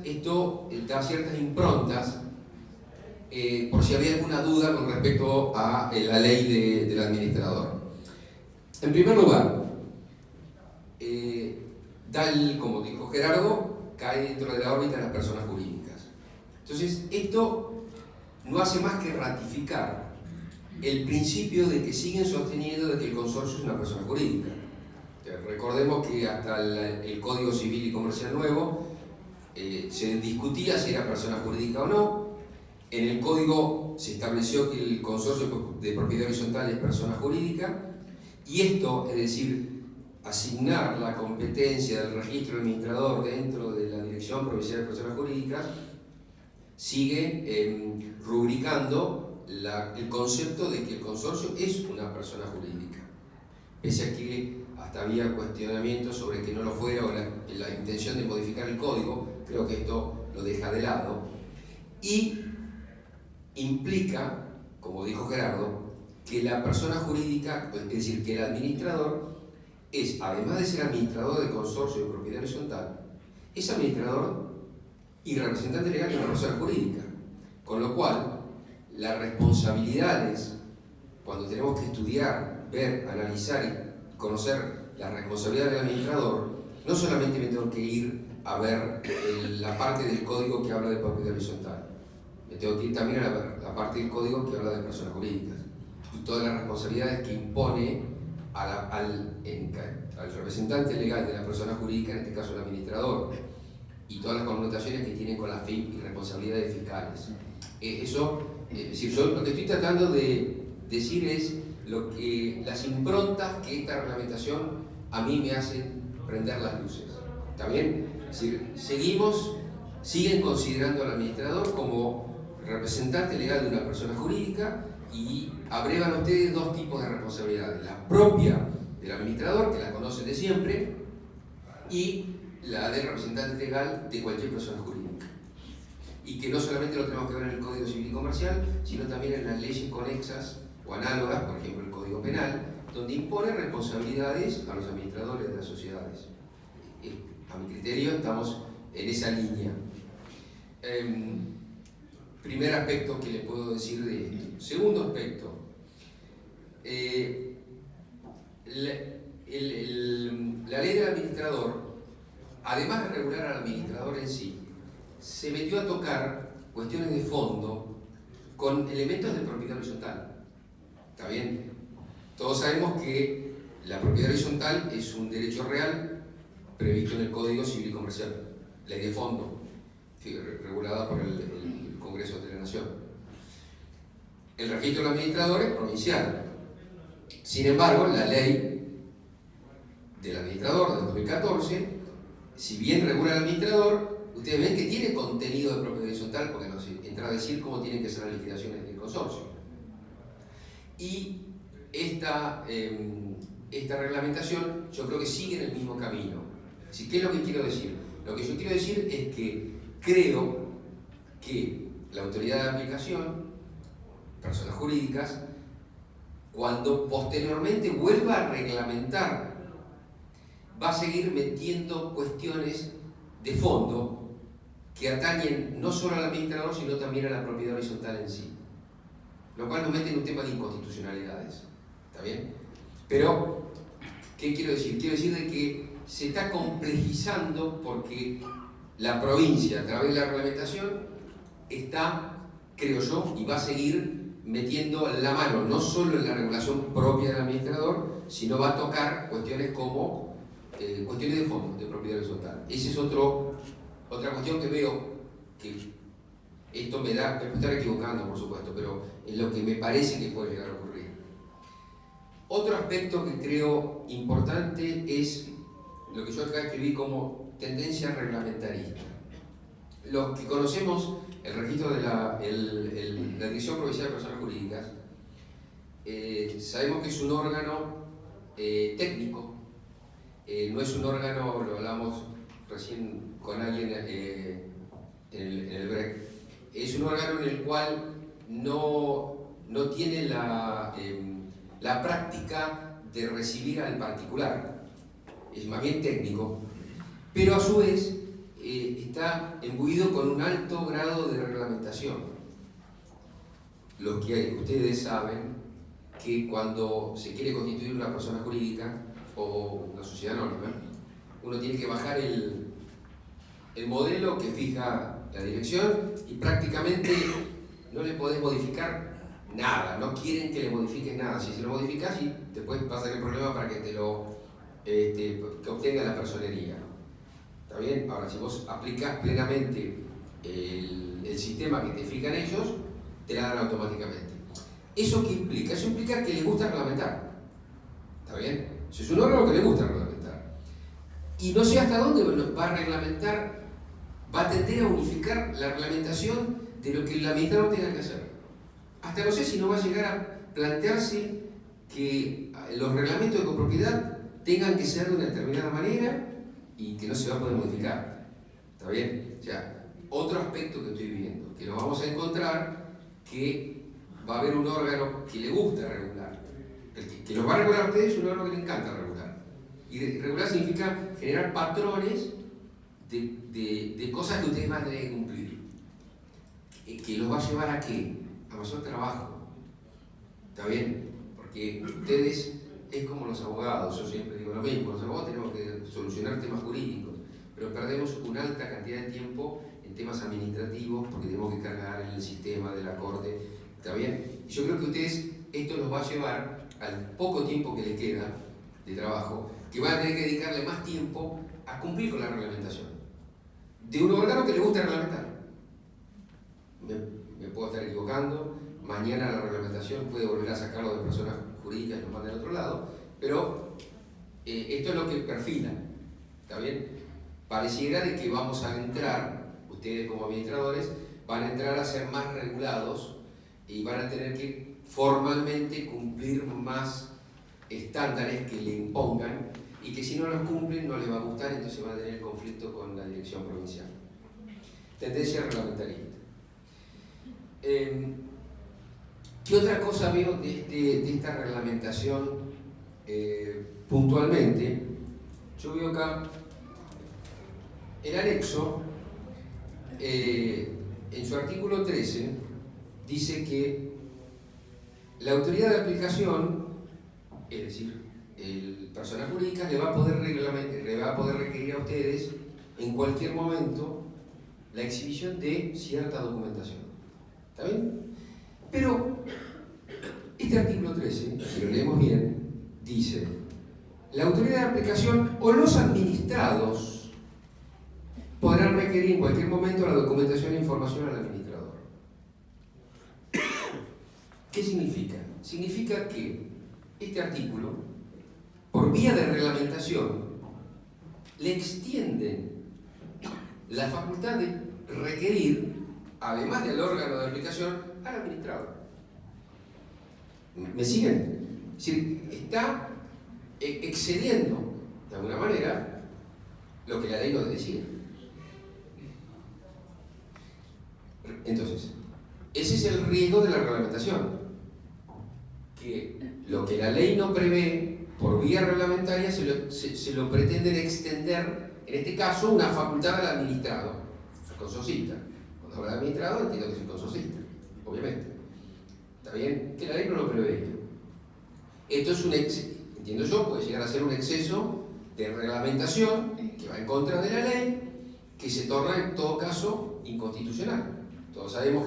Esto da ciertas improntas por si había alguna duda con respecto a la ley del administrador. En primer lugar, como dijo Gerardo, cae dentro de la órbita de las personas jurídicas. Entonces, esto no hace más que ratificar el principio de que siguen sosteniendo de que el consorcio es una persona jurídica. Recordemos que hasta el Código Civil y Comercial Nuevo se discutía si era persona jurídica o no. En el Código se estableció que el consorcio de propiedad horizontal es persona jurídica, y esto, es decir, asignar la competencia del registro administrador dentro de la Dirección Provincial de Personas Jurídicas sigue rubricando el concepto de que el consorcio es una persona jurídica, pese a que hasta había cuestionamientos sobre que no lo fuera o la intención de modificar el código. Creo que esto lo deja de lado y implica, como dijo Gerardo, que la persona jurídica, es decir, que el administrador es, además de ser administrador del consorcio de propiedad horizontal, es administrador y representante legal de una persona jurídica, con lo cual las responsabilidades, cuando tenemos que estudiar, ver, analizar y conocer las responsabilidades del administrador, no solamente me tengo que ir a ver la parte del código que habla de propiedad horizontal, me tengo que ir también a la parte del código que habla de personas jurídicas y todas las responsabilidades que impone al representante legal de la persona jurídica, en este caso el administrador, y todas las connotaciones que tienen con las y responsabilidades fiscales. Eso, es decir, yo lo que estoy tratando de decir es las improntas que esta reglamentación a mí me hacen prender las luces. ¿Está bien? Es decir, siguen considerando al administrador como representante legal de una persona jurídica y abrevan ustedes dos tipos de responsabilidades: la propia del administrador, que la conocen de siempre, y la del representante legal de cualquier persona jurídica. Y que no solamente lo tenemos que ver en el Código Civil y Comercial, sino también en las leyes conexas o análogas, por ejemplo el Código Penal, donde impone responsabilidades a los administradores de las sociedades. A mi criterio estamos en esa línea. Primer aspecto que le puedo decir de esto. Segundo aspecto, la ley del administrador, además de regular al administrador en sí, se metió a tocar cuestiones de fondo con elementos de propiedad horizontal. ¿Está bien? Todos sabemos que la propiedad horizontal es un derecho real previsto en el Código Civil y Comercial, ley de fondo, regulada por el Congreso de la Nación. El registro del administrador es provincial. Sin embargo, la ley del administrador del 2014, si bien regula al administrador, ustedes ven que tiene contenido de propiedad horizontal, porque nos entra a decir cómo tienen que ser las liquidaciones del consorcio. Y esta reglamentación yo creo que sigue en el mismo camino. Así, ¿qué es lo que quiero decir? Lo que yo quiero decir es que creo que la autoridad de aplicación, personas jurídicas, cuando posteriormente vuelva a reglamentar, va a seguir metiendo cuestiones de fondo que atañen no solo al administrador, sino también a la propiedad horizontal en sí. Lo cual nos mete en un tema de inconstitucionalidades. ¿Está bien? Pero, ¿qué quiero decir? Quiero decir de que se está complejizando porque la provincia, a través de la reglamentación, está, creo yo, y va a seguir metiendo la mano, no solo en la regulación propia del administrador, sino va a tocar cuestiones como cuestiones de fondo, de propiedad horizontal. Esa es otra cuestión que veo que esto me puedo estar equivocando, por supuesto, pero es lo que me parece que puede llegar a ocurrir. Otro aspecto que creo importante es lo que yo acá escribí como tendencia reglamentarista. Los que conocemos el registro de la Dirección Provincial de Personas Jurídicas, sabemos que es un órgano técnico, no es un órgano, lo hablamos recién con alguien en el break, es un órgano en el cual no tiene la práctica de recibir al particular, es más bien técnico, pero a su vez está imbuido con un alto grado de reglamentación. Ustedes saben que cuando se quiere constituir una persona jurídica o una sociedad anónima, uno tiene que bajar el modelo que fija la dirección y prácticamente no le podés modificar nada, no quieren que le modifiques nada. Si se lo modificas, y después va a ser el problema para que que obtenga la personería. ¿Está bien? Ahora, si vos aplicás plenamente el sistema que te fijan ellos, te la dan automáticamente. ¿Eso qué implica? Eso implica que les gusta reglamentar. ¿Está bien? Eso es un órgano que le gusta reglamentar. Y no sé hasta dónde va a reglamentar, va a tender a unificar la reglamentación de lo que el administrador tenga que hacer. Hasta no sé si no va a llegar a plantearse que los reglamentos de copropiedad tengan que ser de una determinada manera y que no se va a poder modificar. ¿Está bien? O sea, otro aspecto que estoy viendo, que nos vamos a encontrar que va a haber un órgano que le gusta regular. El que los va a regular a ustedes es un órgano que le encanta regular. Y regular significa generar patrones de cosas que ustedes van a tener que cumplir. Que los va a llevar a ¿qué? A mayor trabajo. ¿Está bien? Porque ustedes es como los abogados, yo siempre digo lo mismo, los abogados tenemos que solucionar temas jurídicos, pero perdemos una alta cantidad de tiempo en temas administrativos porque tenemos que cargar el sistema de la corte. ¿Está bien? Y yo creo que ustedes, esto los va a llevar al poco tiempo que les queda de trabajo, que van a tener que dedicarle más tiempo a cumplir con la reglamentación. De un órgano que le gusta reglamentar. Me puedo estar equivocando, mañana la reglamentación puede volver a sacarlo de personas jurídicas y nos manda al otro lado, pero esto es lo que perfila. ¿Está bien? Pareciera de que vamos a entrar, ustedes como administradores, van a entrar a ser más regulados y van a tener que formalmente cumplir más estándares que le impongan y que si no los cumplen no les va a gustar, entonces van a tener conflicto con la dirección provincial. Tendencia reglamentaria. ¿Qué otra cosa veo de esta reglamentación puntualmente? Yo veo acá el anexo, en su artículo 13, dice que la autoridad de aplicación, es decir, el personal jurídica le va a poder requerir a ustedes en cualquier momento la exhibición de cierta documentación. ¿Está bien? Pero este artículo 13, si lo leemos bien, dice: la autoridad de aplicación o los administrados podrán requerir en cualquier momento la documentación e información al administrador. ¿Qué significa? Significa que este artículo, por vía de reglamentación, le extienden la facultad de requerir, además del órgano de aplicación, al administrador. ¿Me siguen? Es decir, está excediendo, de alguna manera, lo que la ley nos decía. Entonces, ese es el riesgo de la reglamentación, que lo que la ley no prevé por vía reglamentaria se lo pretenden extender, en este caso, una facultad al administrado, al consocista. Cuando habla de administrado, entiendo que es el consocista, obviamente. ¿Está bien? Que la ley no lo prevé. Esto es entiendo yo, puede llegar a ser un exceso de reglamentación que va en contra de la ley, que se torna en todo caso inconstitucional. Todos sabemos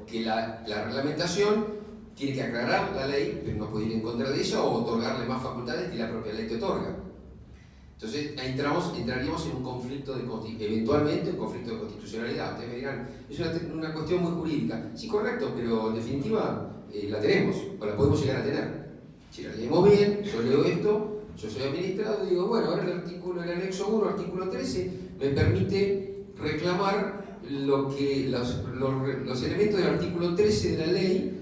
que la reglamentación tiene que aclarar la ley, pero no puede ir en contra de ella o otorgarle más facultades que la propia ley te otorga. Entonces entraríamos en un conflicto eventualmente un conflicto de constitucionalidad. Ustedes me dirán, es una cuestión muy jurídica. Sí, correcto, pero en definitiva la tenemos, o la podemos llegar a tener. Si la leemos bien, yo leo esto, yo soy administrado y digo, bueno, ahora el anexo 1, artículo 13, me permite reclamar los elementos del artículo 13 de la ley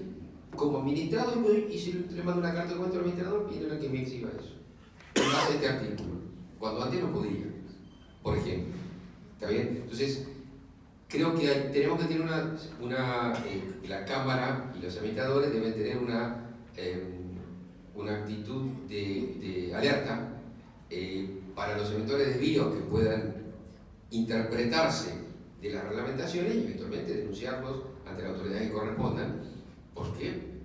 como administrado, y si le mando una carta de cuenta al administrador pidiéndole que me exhiba eso en base a este artículo, cuando antes no podía, por ejemplo. ¿Está bien? Entonces, creo que tenemos que tener la Cámara y los administradores deben tener una actitud de alerta para los eventuales desvíos que puedan interpretarse de las reglamentaciones y eventualmente denunciarlos ante la autoridad que correspondan, porque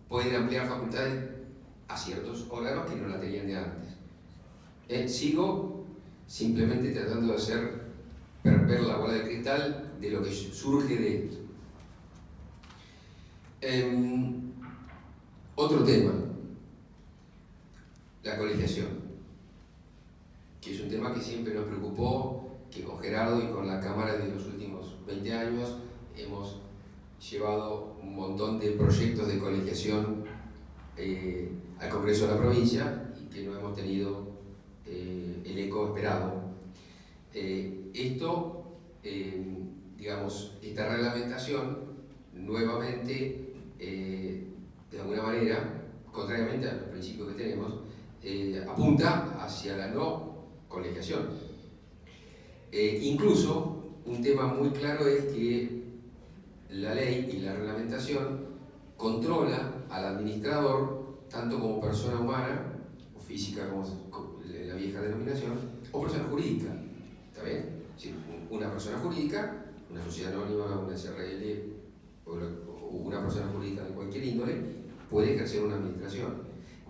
pueden ampliar facultades a ciertos órganos que no la tenían de antes. Sigo simplemente tratando de hacer ver la bola de cristal de lo que surge de esto. Otro tema, la colegiación, que es un tema que siempre nos preocupó, que con Gerardo y con la Cámara de los últimos 20 años hemos llevado un montón de proyectos de colegiación al Congreso de la provincia y que no hemos tenido el eco esperado. Esta reglamentación nuevamente, de alguna manera, contrariamente a los principios que tenemos, apunta hacia la no colegiación. Incluso, un tema muy claro es que la ley y la reglamentación controla al administrador tanto como persona humana, o física como la vieja denominación, o persona jurídica. ¿Está bien? Si una persona jurídica, una sociedad anónima, una SRL o una persona jurídica de cualquier índole, puede ejercer una administración.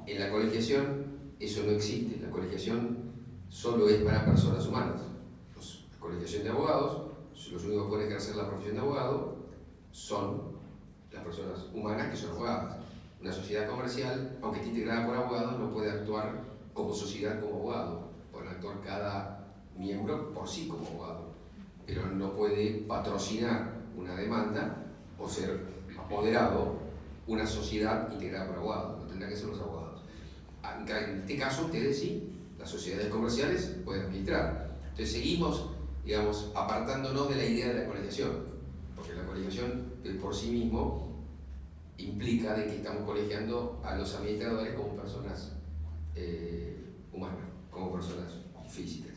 En la colegiación eso no existe. La colegiación solo es para personas humanas. La colegiación de abogados, los únicos que pueden ejercer la profesión de abogado son las personas humanas que son abogadas. Una sociedad comercial, aunque esté integrada por abogados, no puede actuar como sociedad como abogado. Puede actuar cada miembro por sí como abogado, pero no puede patrocinar una demanda o ser moderado una sociedad integrada por abogados. No tendrán que ser los abogados. En este caso, ustedes sí, las sociedades comerciales pueden administrar. Entonces seguimos, digamos, apartándonos de la idea de la colegiación, porque la colegiación por sí mismo implica de que estamos colegiando a los administradores como personas humanas, como personas físicas.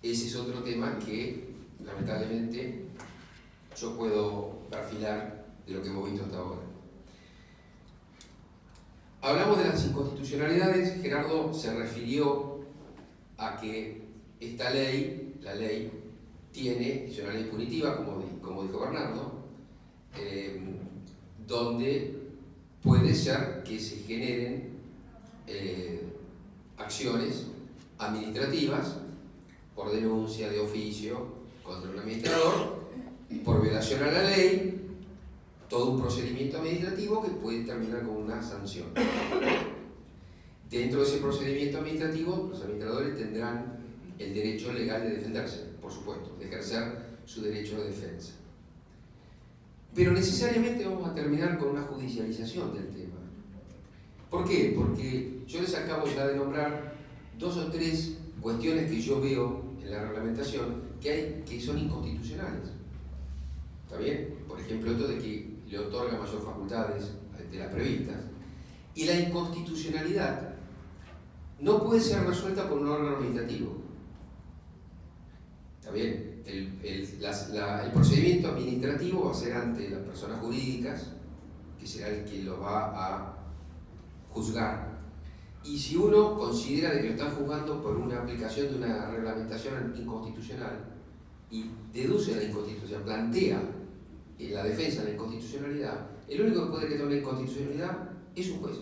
Ese es otro tema que, lamentablemente, yo puedo perfilar de lo que hemos visto hasta ahora. Hablamos de las inconstitucionalidades. Gerardo se refirió a que esta ley, la ley, es una ley punitiva, como dijo Bernardo, donde puede ser que se generen acciones administrativas por denuncia de oficio contra un administrador, por violación a la ley, todo un procedimiento administrativo que puede terminar con una sanción. Dentro de ese procedimiento administrativo, los administradores tendrán el derecho legal de defenderse, por supuesto, de ejercer su derecho de defensa. Pero necesariamente vamos a terminar con una judicialización del tema. ¿Por qué? Porque yo les acabo ya de nombrar 2 o 3 cuestiones que yo veo en la reglamentación que son inconstitucionales. ¿Está bien? Por ejemplo, esto de que le otorga mayor facultades de las previstas. Y la inconstitucionalidad no puede ser resuelta por un órgano administrativo. ¿Está bien? El procedimiento administrativo va a ser ante las personas jurídicas, que será el que lo va a juzgar. Y si uno considera de que lo están juzgando por una aplicación de una reglamentación inconstitucional y deduce la inconstitucionalidad, plantea la defensa de la inconstitucionalidad, el único que puede decretar una inconstitucionalidad es un juez,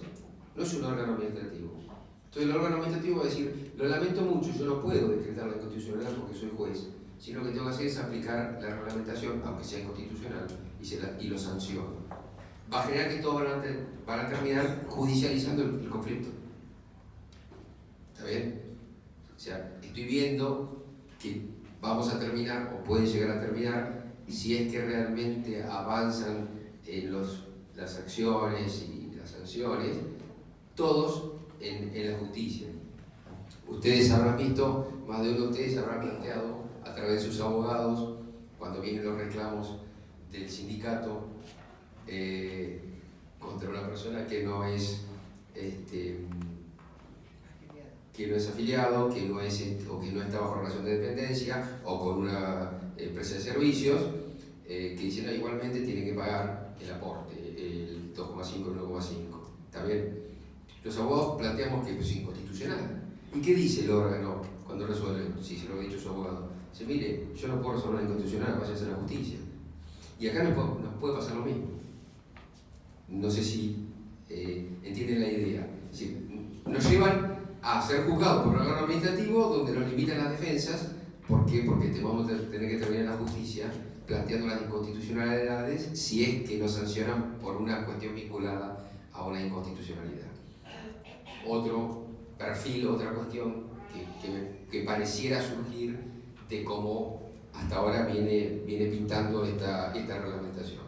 no es un órgano administrativo. Entonces el órgano administrativo va a decir, lo lamento mucho, yo no puedo decretar la inconstitucionalidad porque soy juez, sino lo que tengo que hacer es aplicar la reglamentación, aunque sea inconstitucional, y lo sanciono. Va a generar que todos van a terminar judicializando el conflicto. ¿Está bien? O sea, estoy viendo que vamos a terminar, o pueden llegar a terminar, si es que realmente avanzan en las acciones y las sanciones, todos en la justicia. Ustedes habrán visto, más de uno de ustedes habrán planteado a través de sus abogados, cuando vienen los reclamos del sindicato contra una persona que no es afiliado, que no está bajo relación de dependencia o con una empresa de servicios, que dicen no, igualmente tienen que pagar el aporte, el 2,5, el 1,5. ¿Está bien? Los abogados planteamos que es inconstitucional. ¿Y qué dice el órgano cuando resuelve? Sí, se lo ha dicho su abogado. Dice, mire, yo no puedo resolver la inconstitucional, vaya a hacer la justicia. Y acá nos puede pasar lo mismo. No sé si entienden la idea. Es decir, nos llevan a ser juzgados por un órgano administrativo donde nos limitan las defensas. ¿Por qué? Porque vamos a tener que terminar la justicia planteando las inconstitucionalidades si es que nos sancionan por una cuestión vinculada a una inconstitucionalidad. Otro perfil, otra cuestión que pareciera surgir de cómo hasta ahora viene pintando esta reglamentación.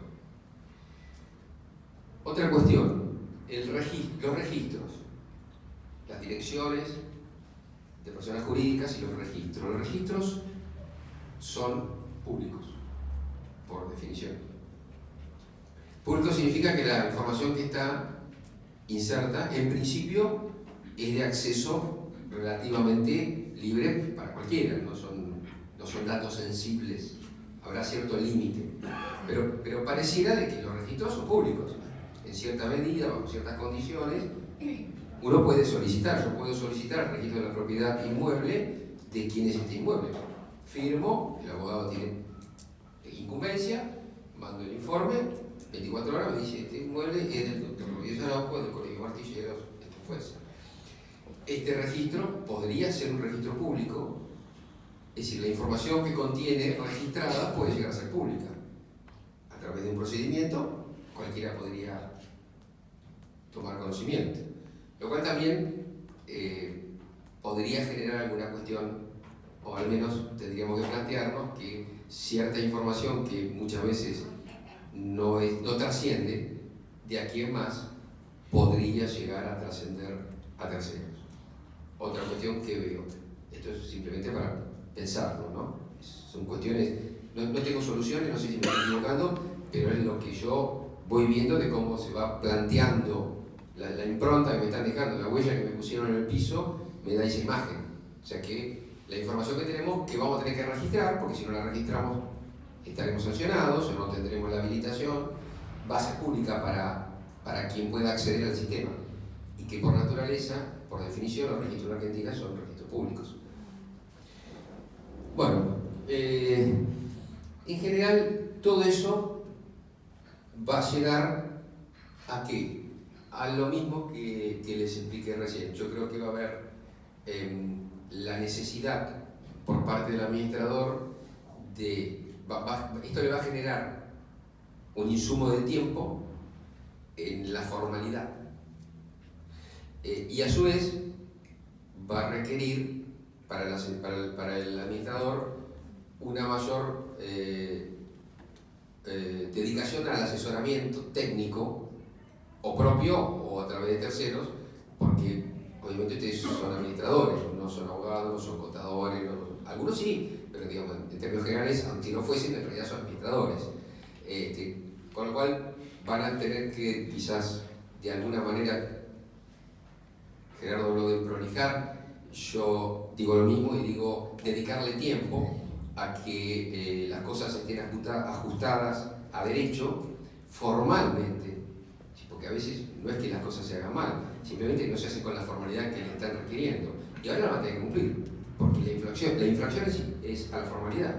Otra cuestión, los registros, las direcciones de personas jurídicas y los registros. Los registros son públicos, por definición. Público significa que la información que está inserta, en principio, es de acceso relativamente libre para cualquiera, no son datos sensibles, habrá cierto límite, pero pareciera de que los registros son públicos, en cierta medida, bajo ciertas condiciones. Uno puede solicitar, yo puedo solicitar el registro de la propiedad inmueble de quién es este inmueble. Firmo, el abogado tiene incumbencia, mando el informe, 24 horas me dice, este inmueble es del doctor Rodríguez Araujo, del Colegio Martilleros, esto fuese. Este registro podría ser un registro público, es decir, la información que contiene registrada puede llegar a ser pública. A través de un procedimiento, cualquiera podría tomar conocimiento. Lo cual también podría generar alguna cuestión, o al menos tendríamos que plantearnos que cierta información que muchas veces no trasciende, de aquí en más podría llegar a trascender a terceros. Otra cuestión que veo, esto es simplemente para pensarlo, ¿no? Son cuestiones, no tengo soluciones, no sé si me estoy equivocando, pero es lo que yo voy viendo de cómo se va planteando la impronta que me están dejando, la huella que me pusieron en el piso, me da esa imagen. O sea que la información que tenemos, que vamos a tener que registrar, porque si no la registramos estaremos sancionados o no tendremos la habilitación, va a ser pública para quien pueda acceder al sistema. Y que por naturaleza, por definición, los registros en Argentina son registros públicos. Bueno, en general todo eso va a llegar a ¿qué? A lo mismo que les expliqué recién. Yo creo que va a haber la necesidad por parte del administrador esto le va a generar un insumo de tiempo en la formalidad y a su vez va a requerir para el administrador una mayor dedicación al asesoramiento técnico o propio o a través de terceros, porque obviamente ustedes son administradores, no son abogados, no son contadores, algunos sí, pero digamos, en términos generales, aunque no fuesen, en realidad son administradores. Con lo cual van a tener que quizás de alguna manera, Gerardo habló de prolijar, yo digo lo mismo y digo dedicarle tiempo a que las cosas estén ajustadas a derecho formalmente, porque a veces no es que las cosas se hagan mal, simplemente no se hace con la formalidad que le están requiriendo. Y ahora la van a tener que cumplir, porque la infracción es a la formalidad.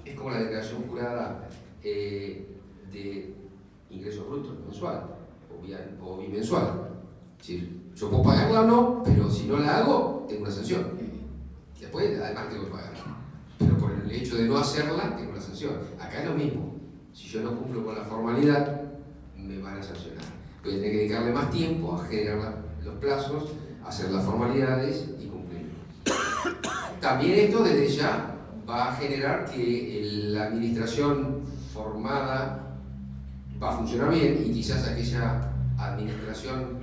Es como la declaración jurada de ingreso bruto mensual o bimensual. Es decir, yo puedo pagarla o no, pero si no la hago, tengo una sanción. Después, además, tengo que pagarla. Pero por el hecho de no hacerla, tengo una sanción. Acá es lo mismo. Si yo no cumplo con la formalidad, me van a sancionar. Voy a tener que dedicarle más tiempo a generar los plazos, a hacer las formalidades y cumplir. También esto desde ya va a generar que la administración formada va a funcionar bien y quizás aquella administración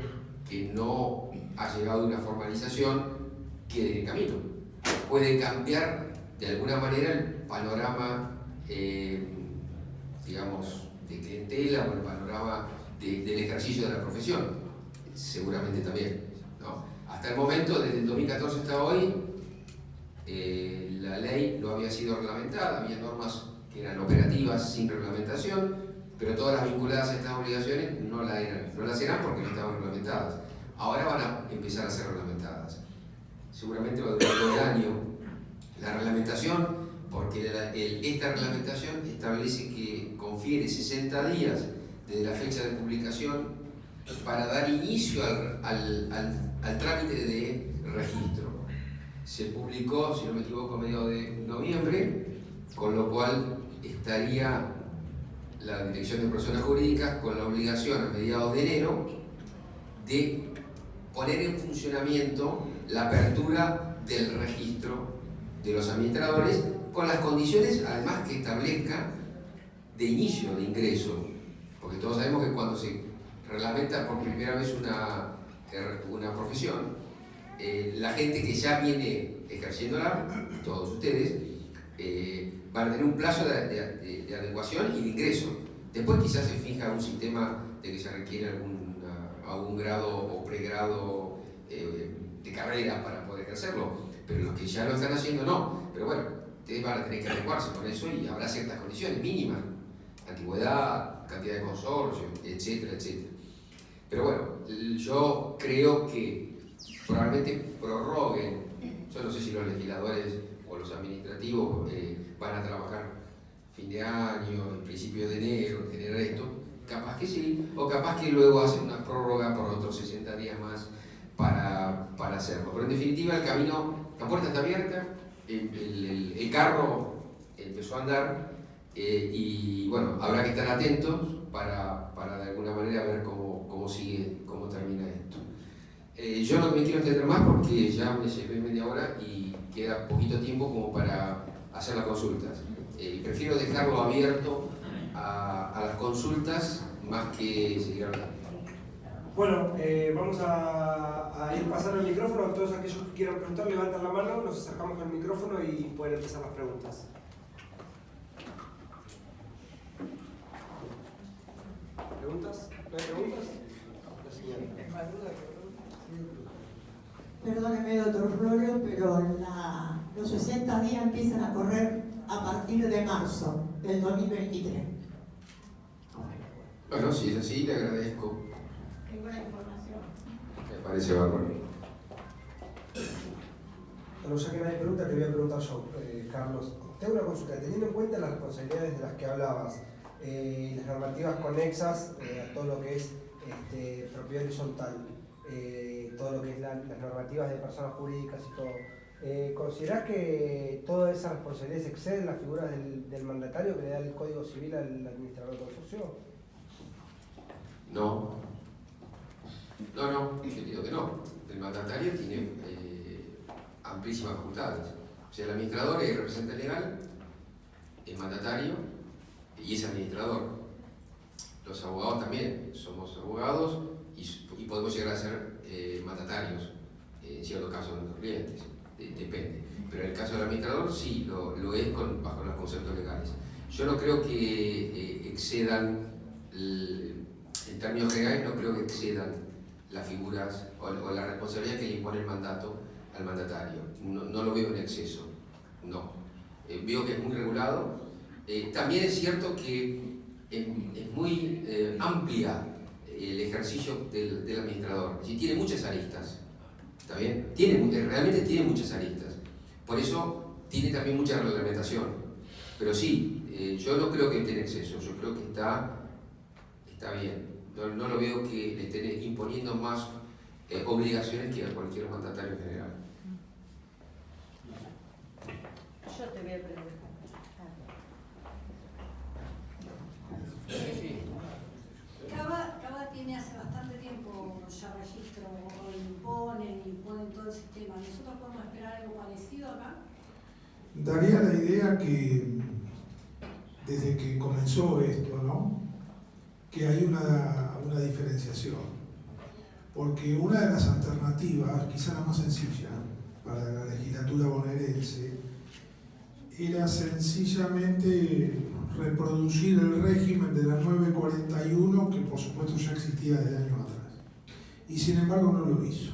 que no ha llegado a una formalización quede en el camino. Puede cambiar de alguna manera el panorama, digamos, de clientela o el panorama del ejercicio de la profesión, seguramente también, ¿no? Hasta el momento, desde el 2014 hasta hoy, la ley no había sido reglamentada, había normas que eran operativas sin reglamentación, pero todas las vinculadas a estas obligaciones no las eran porque no estaban reglamentadas. Ahora van a empezar a ser reglamentadas. Seguramente va a durar todo el año la reglamentación, porque esta reglamentación establece que confiere 60 días desde la fecha de publicación para dar inicio al trámite de registro. Se publicó, si no me equivoco, a mediados de noviembre, con lo cual estaría la Dirección de Personas Jurídicas con la obligación a mediados de enero de poner en funcionamiento la apertura del registro de los administradores con las condiciones además que establezca de inicio de ingreso, porque todos sabemos que cuando se reglamenta por primera vez una profesión, la gente que ya viene ejerciéndola, todos ustedes, van a tener un plazo de adecuación y de ingreso. Después quizás se fija un sistema de que se requiere algún grado o pregrado de carrera para poder ejercerlo, pero los que ya lo están haciendo no. Pero bueno, ustedes van a tener que adecuarse con eso y habrá ciertas condiciones mínimas, antigüedad, cantidad de consorcios, etcétera, etcétera. Pero bueno, yo creo que probablemente prorroguen, yo no sé si los legisladores o los administrativos van a trabajar fin de año, en principio de enero, en generar esto, capaz que sí, o capaz que luego hacen una prórroga por otros 60 días más para hacerlo. Pero en definitiva el camino, la puerta está abierta, el carro empezó a andar y bueno, habrá que estar atentos para de alguna manera ver cómo sigue, cómo termina esto. Yo no me quiero extender más porque ya me llevé media hora y queda poquito tiempo como para hacer las consultas. Prefiero dejarlo abierto a las consultas más que seguir hablando. Bueno, vamos a ir pasando el micrófono. A todos aquellos que quieran preguntar, levantan la mano, nos acercamos con el micrófono y pueden empezar las preguntas. ¿Preguntas? ¿No hay preguntas? La señora. Perdóneme, doctor Florio, pero los 60 días empiezan a correr a partir de marzo del 2023. Bueno, si es así, le agradezco. Qué buena información. Me parece bárbaro. Bueno, ya que nadie pregunta, te voy a preguntar yo, Carlos. Tengo una consulta. Teniendo en cuenta las responsabilidades de las que hablabas, las normativas conexas a todo lo que es propiedad horizontal, todo lo que es las normativas de personas jurídicas y todo, ¿considerás que todas esas responsabilidades exceden las figuras del mandatario que le da el Código Civil al administrador del consorcio? No, yo digo que no. El mandatario tiene amplísimas facultades. O sea, el administrador es representante legal, es mandatario y es administrador. Los abogados también somos abogados y podemos llegar a ser mandatarios en ciertos casos de los clientes, depende. Pero en el caso del administrador sí, lo es bajo los conceptos legales. Yo no creo que excedan, en términos generales, no creo que excedan las figuras o la responsabilidad que le impone el mandato al mandatario. No lo veo en exceso, no. Veo que es muy regulado. También es cierto que es muy amplia el ejercicio del administrador. Es decir, tiene muchas aristas, ¿está bien? Realmente tiene muchas aristas. Por eso tiene también mucha reglamentación. Pero sí, yo no creo que esté en exceso, yo creo que está bien. No lo veo que le estén imponiendo más obligaciones que a cualquier mandatario en general. Yo te voy a preguntar. Cava tiene hace bastante tiempo ya registro, o imponen todo el sistema. ¿Nosotros podemos esperar algo parecido acá? Daría la idea que desde que comenzó esto, ¿no?, que hay una diferenciación. Porque una de las alternativas, quizá la más sencilla para la legislatura bonaerense, era sencillamente reproducir el régimen de la 941, que por supuesto ya existía desde años atrás. Y sin embargo no lo hizo.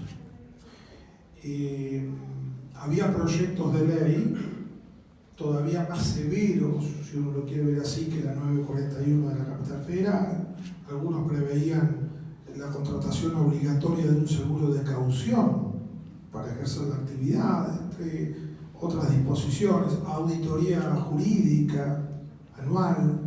Había proyectos de ley todavía más severos, si uno lo quiere ver así, que la 941 de la Capital Federal. Algunos preveían la contratación obligatoria de un seguro de caución para ejercer la actividad, entre otras disposiciones, auditoría jurídica anual,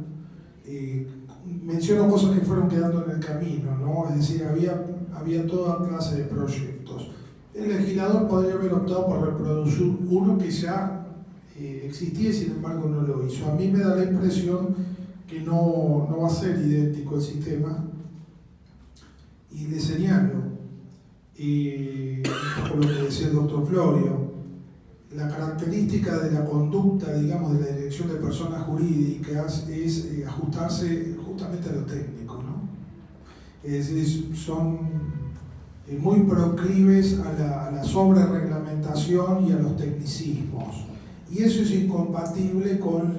menciono cosas que fueron quedando en el camino, ¿no? Es decir, había toda clase de proyectos. El legislador podría haber optado por reproducir uno que ya existía y sin embargo no lo hizo. A mí me da la impresión que no va a ser idéntico el sistema, y le señalo, por lo que decía el doctor Florio, la característica de la conducta, digamos, de la dirección de personas jurídicas es ajustarse justamente a lo técnico, ¿no? Es decir, son muy proclives a la sobrereglamentación y a los tecnicismos. Y eso es incompatible con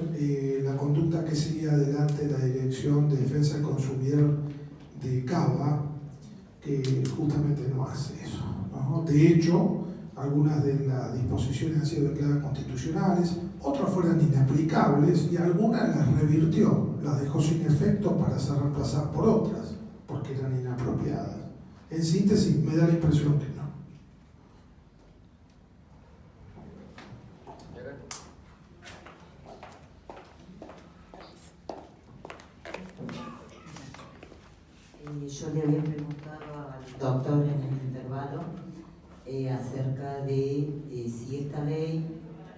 la conducta que sigue adelante la Dirección de Defensa del Consumidor de CABA, que justamente no hace eso, ¿no? De hecho, algunas de las disposiciones han sido declaradas constitucionales, otras fueron inaplicables y algunas las revirtió, las dejó sin efecto para ser reemplazadas por otras, porque eran inapropiadas. En síntesis, me da la impresión que no. Yo le había preguntado al doctor en el intervalo acerca de si esta ley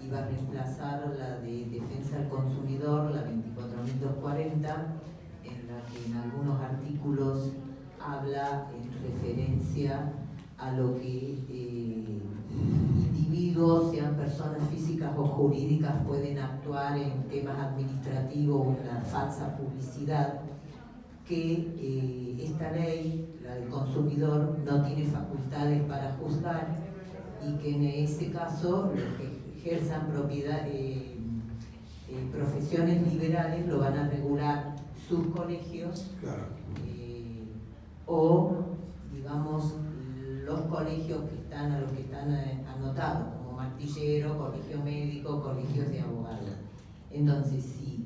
iba a reemplazar la de defensa del consumidor, la 24.240, en la que en algunos artículos habla en referencia a lo que individuos, sean personas físicas o jurídicas, pueden actuar en temas administrativos o en la falsa publicidad, que esta ley, la del consumidor, no tiene facultades para juzgar y que en ese caso los que ejerzan profesiones liberales lo van a regular sus colegios. Claro. O, digamos, los colegios que están a los que están anotados, como martillero, colegio médico, colegios de abogados. Entonces, si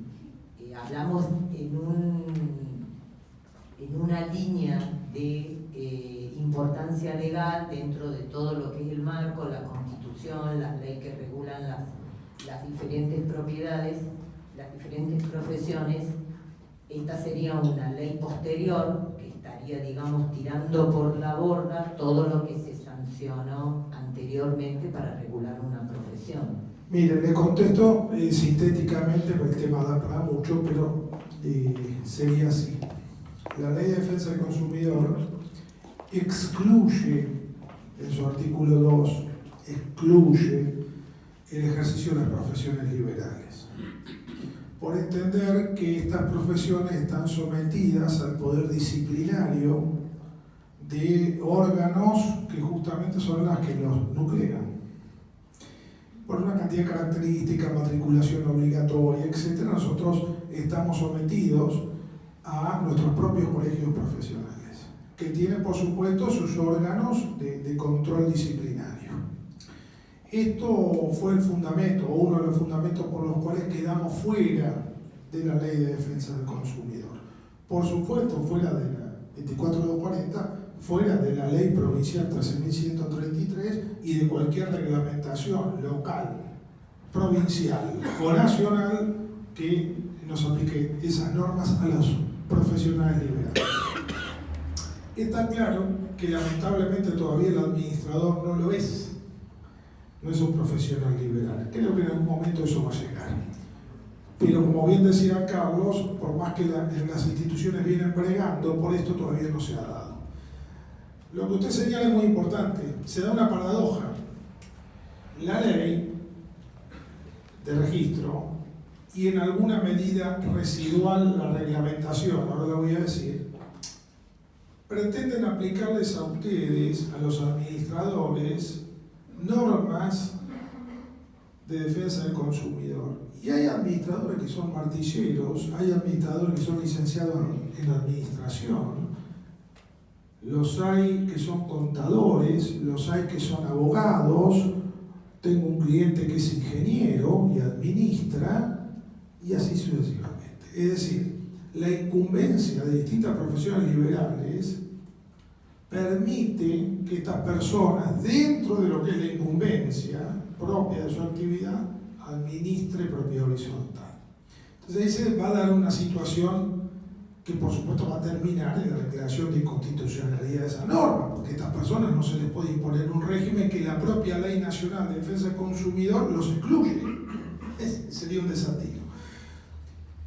hablamos en una línea de importancia legal dentro de todo lo que es el marco, la Constitución, las leyes que regulan las diferentes propiedades, las diferentes profesiones, esta sería una ley posterior que estaría, digamos, tirando por la borda todo lo que se sancionó anteriormente para regular una profesión. Mire, le contesto sintéticamente, porque el tema da para mucho, pero sería así. La Ley de Defensa del Consumidor excluye, en su artículo 2, excluye el ejercicio de las profesiones liberales, por entender que estas profesiones están sometidas al poder disciplinario de órganos que justamente son las que los nuclean. Por una cantidad de características, matriculación obligatoria, etc., nosotros estamos sometidos a nuestros propios colegios profesionales, que tienen, por supuesto, sus órganos de control disciplinario. Esto fue el fundamento, o uno de los fundamentos por los cuales quedamos fuera de la Ley de Defensa del Consumidor. Por supuesto, fuera de la 24.240, fuera de la Ley Provincial 13.133 y de cualquier reglamentación local, provincial o nacional que nos aplique esas normas a los profesionales liberales. Está claro que lamentablemente todavía el administrador no lo es. No es un profesional liberal. Creo que en algún momento eso va a llegar. Pero como bien decía Carlos, por más que las instituciones vienen bregando, por esto todavía no se ha dado. Lo que usted señala es muy importante. Se da una paradoja. La ley de registro y en alguna medida residual la reglamentación, ahora lo voy a decir, pretenden aplicarles a ustedes, a los administradores, normas de defensa del consumidor. Y hay administradores que son martilleros, hay administradores que son licenciados en administración, los hay que son contadores, los hay que son abogados, tengo un cliente que es ingeniero y administra, y así sucesivamente. Es decir, la incumbencia de distintas profesiones liberales permite que estas personas, dentro de lo que es la incumbencia, propia de su actividad administre propiedad horizontal. Entonces ahí se va a dar una situación que por supuesto va a terminar en la declaración de inconstitucionalidad de esa norma, porque a estas personas no se les puede imponer un régimen que la propia Ley Nacional de Defensa del Consumidor los excluye. Sería un desatino.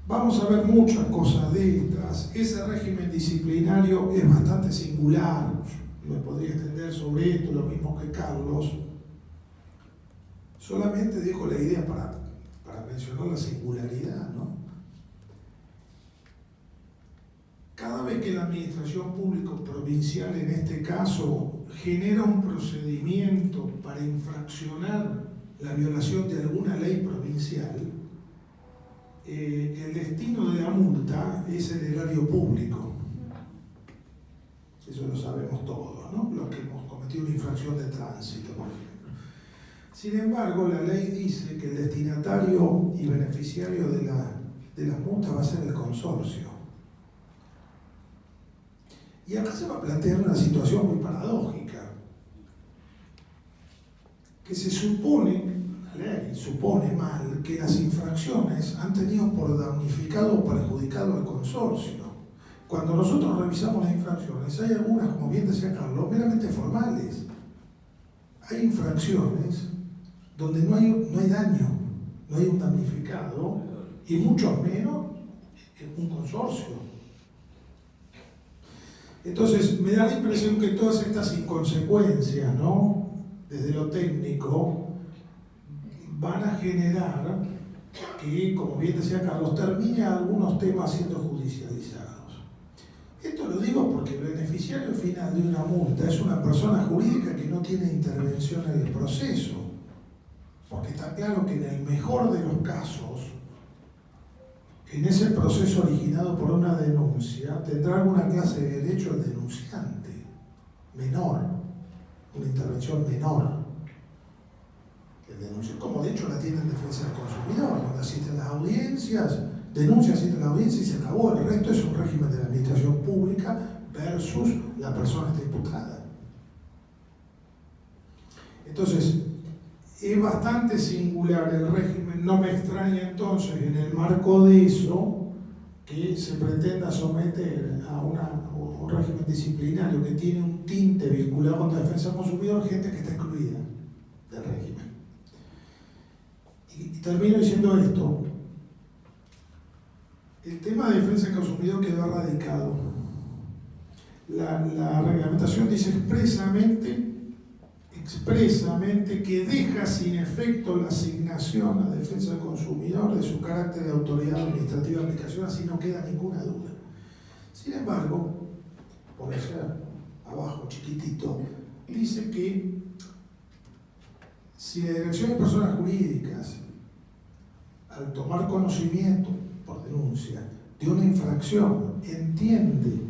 Vamos a ver muchas cosas de estas. Ese régimen disciplinario es bastante singular. Me podría extender sobre esto, lo mismo que Carlos. Solamente dejo la idea para mencionar la singularidad, ¿no? Cada vez que la administración pública provincial, en este caso, genera un procedimiento para infraccionar la violación de alguna ley provincial, el destino de la multa es el erario público. Eso lo sabemos todos, ¿no? Los que hemos cometido una infracción de tránsito, por ejemplo. Sin embargo, la ley dice que el destinatario y beneficiario de las multas va a ser el consorcio. Y acá se va a plantear una situación muy paradójica, que se supone, la ley supone mal, que las infracciones han tenido por damnificado o perjudicado al consorcio. Cuando nosotros revisamos las infracciones, hay algunas, como bien decía Carlos, meramente formales. Hay infracciones donde no hay daño, no hay un damnificado, y mucho menos un consorcio. Entonces, me da la impresión que todas estas inconsecuencias, ¿no?, desde lo técnico, van a generar que, como bien decía Carlos, termine algunos temas siendo judicializados. Esto lo digo porque el beneficiario final de una multa es una persona jurídica que no tiene intervención en el proceso. Porque está claro que en el mejor de los casos, en ese proceso originado por una denuncia, tendrá alguna clase de derecho el denunciante, menor, una intervención menor. El denunciante, como de hecho la tiene en defensa del consumidor, cuando asisten las audiencias, denuncia, asiste a la audiencia y se acabó. El resto es un régimen de la administración pública versus la persona imputada. Entonces, es bastante singular el régimen, no me extraña entonces en el marco de eso que se pretenda someter a un régimen disciplinario que tiene un tinte vinculado con la defensa del consumidor, gente que está excluida del régimen. Y termino diciendo esto, el tema de defensa del consumidor quedó erradicado. La reglamentación dice expresamente que deja sin efecto la asignación a defensa del consumidor de su carácter de autoridad administrativa de aplicación, así no queda ninguna duda. Sin embargo, por allá abajo, chiquitito, dice que si la Dirección de Personas Jurídicas, al tomar conocimiento por denuncia de una infracción, entiende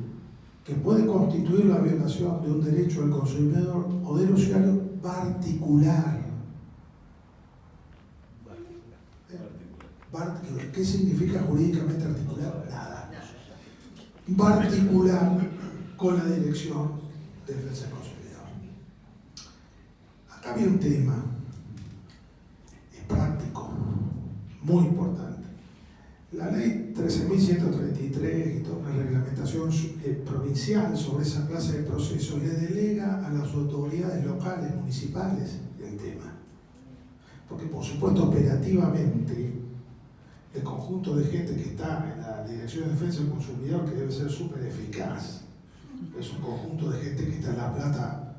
que puede constituir la violación de un derecho del consumidor o del usuario particular. ¿Qué significa jurídicamente articular? Nada. Particular con la Dirección de Defensa del Consumidor. Acá había un tema práctico, muy importante. La ley 13.133 y toda una reglamentación provincial sobre esa clase de procesos le delega a las autoridades locales, municipales, el tema. Porque por supuesto operativamente el conjunto de gente que está en la Dirección de Defensa del Consumidor, que debe ser súper eficaz, es un conjunto de gente que está en La Plata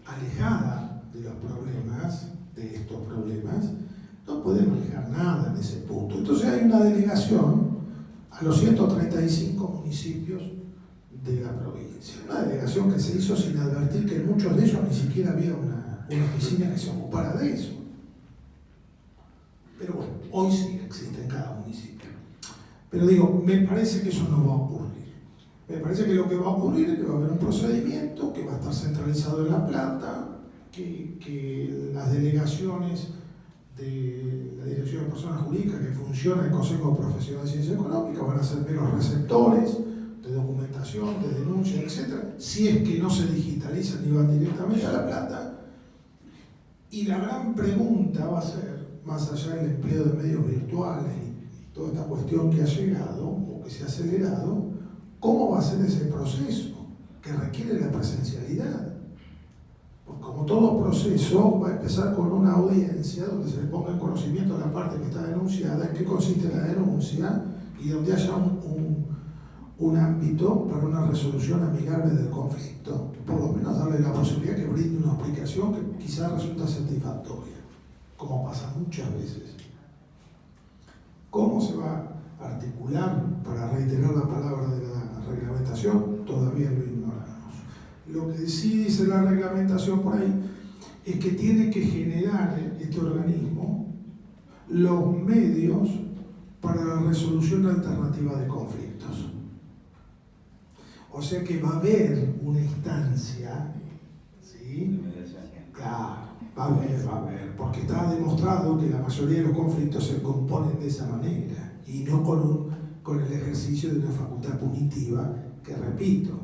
alejada de los problemas, de estos problemas, no puede manejar nada en ese punto. Entonces hay una delegación a los 135 municipios de la provincia. Una delegación que se hizo sin advertir que en muchos de ellos ni siquiera había una oficina que se ocupara de eso. Pero bueno, hoy sí existe en cada municipio. Pero digo, me parece que eso no va a ocurrir. Me parece que lo que va a ocurrir es que va a haber un procedimiento que va a estar centralizado en La Plata, que las delegaciones de la Dirección de Personas Jurídicas que funciona el Consejo Profesional de Ciencia Económica van a ser meros receptores de documentación, de denuncia, etc. Si es que no se digitalizan y van directamente a La Plata. Y la gran pregunta va a ser, más allá del empleo de medios virtuales y toda esta cuestión que ha llegado o que se ha acelerado, ¿cómo va a ser ese proceso que requiere la presencialidad? Porque como todo proceso va a empezar con una audiencia donde se le ponga en conocimiento a la parte que está denunciada, en qué consiste la denuncia y donde haya un ámbito para una resolución amigable del conflicto. Por lo menos darle la posibilidad que brinde una explicación que quizás resulta satisfactoria, como pasa muchas veces. ¿Cómo se va a articular, para reiterar la palabra de la reglamentación? Todavía lo ignoramos. Lo que sí dice la reglamentación por ahí es que tiene que generar este organismo los medios para la resolución alternativa de conflictos. O sea que va a haber una instancia, ¿sí? Claro, va a haber, porque está demostrado que la mayoría de los conflictos se componen de esa manera y no con el ejercicio de una facultad punitiva que, repito,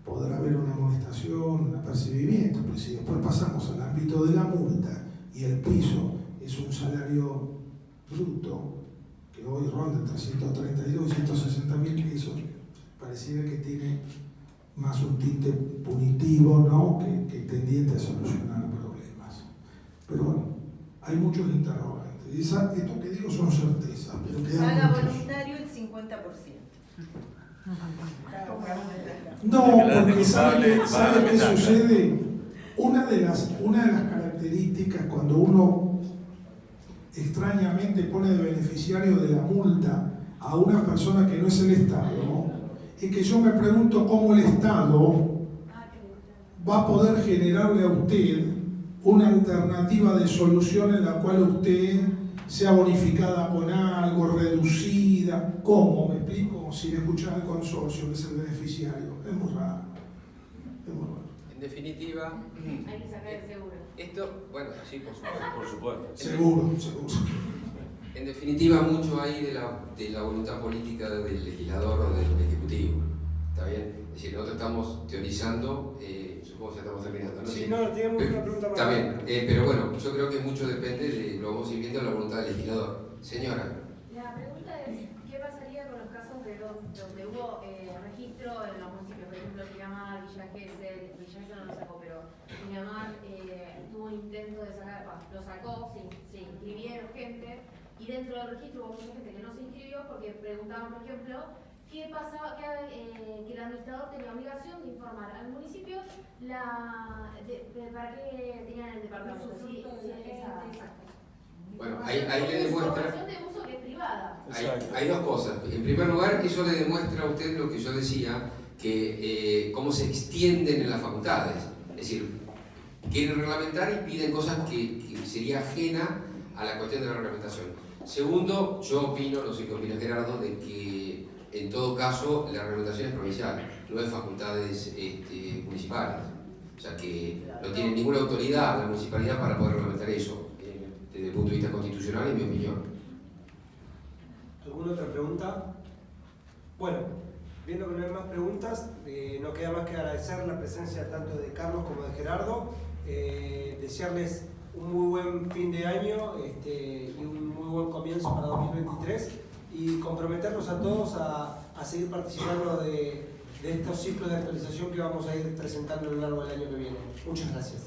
podrá haber una amonestación, un apercibimiento, pero si después pasamos al ámbito de la multa y el piso es un salario bruto que hoy ronda entre 132 y 160 mil pesos, pareciera que tiene más un tinte punitivo, ¿no? que tendiente a solucionar problemas. Pero bueno, hay muchos interrogantes. Esto que digo son certezas, pero quedan Haga muchos. voluntario el 50%. No, porque ¿sabe qué sucede? Una de las características cuando uno extrañamente pone de beneficiario de la multa a una persona que no es el Estado, es que yo me pregunto cómo el Estado va a poder generarle a usted una alternativa de solución en la cual usted sea bonificada con algo, reducida. ¿Cómo? ¿Me explico? Sin escuchar al consorcio, que es el beneficiario. Es muy raro. Es muy raro. En definitiva, Hay que sacar el seguro. esto, bueno, sí, por supuesto. Por supuesto. Seguro. En definitiva, mucho hay de la voluntad política del legislador o del ejecutivo. ¿Está bien? Es decir, nosotros estamos teorizando, supongo que ya estamos terminando, ¿no? Sí, no, tenemos una pregunta más. Está bien, pero bueno, yo creo que mucho depende, lo vamos a ir viendo, de la voluntad del legislador. Señora. La pregunta es, ¿qué pasaría con los casos donde hubo registro en los municipios? Por ejemplo, Pinamar, Villa Gesell no lo sacó, pero Pinamar tuvo un intento de sacar, lo sacó, se inscribieron gente, y dentro del registro hubo mucha gente que no se inscribió porque preguntaban, por ejemplo, ¿qué pasaba? Que el administrador tenía obligación de informar al municipio para qué tenían el departamento. Bueno, ahí le demuestra. Información de uso que es privada. Hay dos cosas. En primer lugar, eso le demuestra a usted lo que yo decía, que cómo se extienden en las facultades. Es decir, quieren reglamentar y piden cosas que sería ajena a la cuestión de la reglamentación. Segundo, yo opino, no sé qué opina Gerardo, de que en todo caso la reglamentación es provincial, no es facultades municipales. O sea que no tiene ninguna autoridad la municipalidad para poder reglamentar eso, desde el punto de vista constitucional, en mi opinión. ¿Alguna otra pregunta? Bueno, viendo que no hay más preguntas, no queda más que agradecer la presencia tanto de Carlos como de Gerardo, desearles un muy buen fin de año y un muy buen comienzo para 2023 y comprometernos a todos a seguir participando de estos ciclos de actualización que vamos a ir presentando a lo largo del año que viene. Muchas gracias.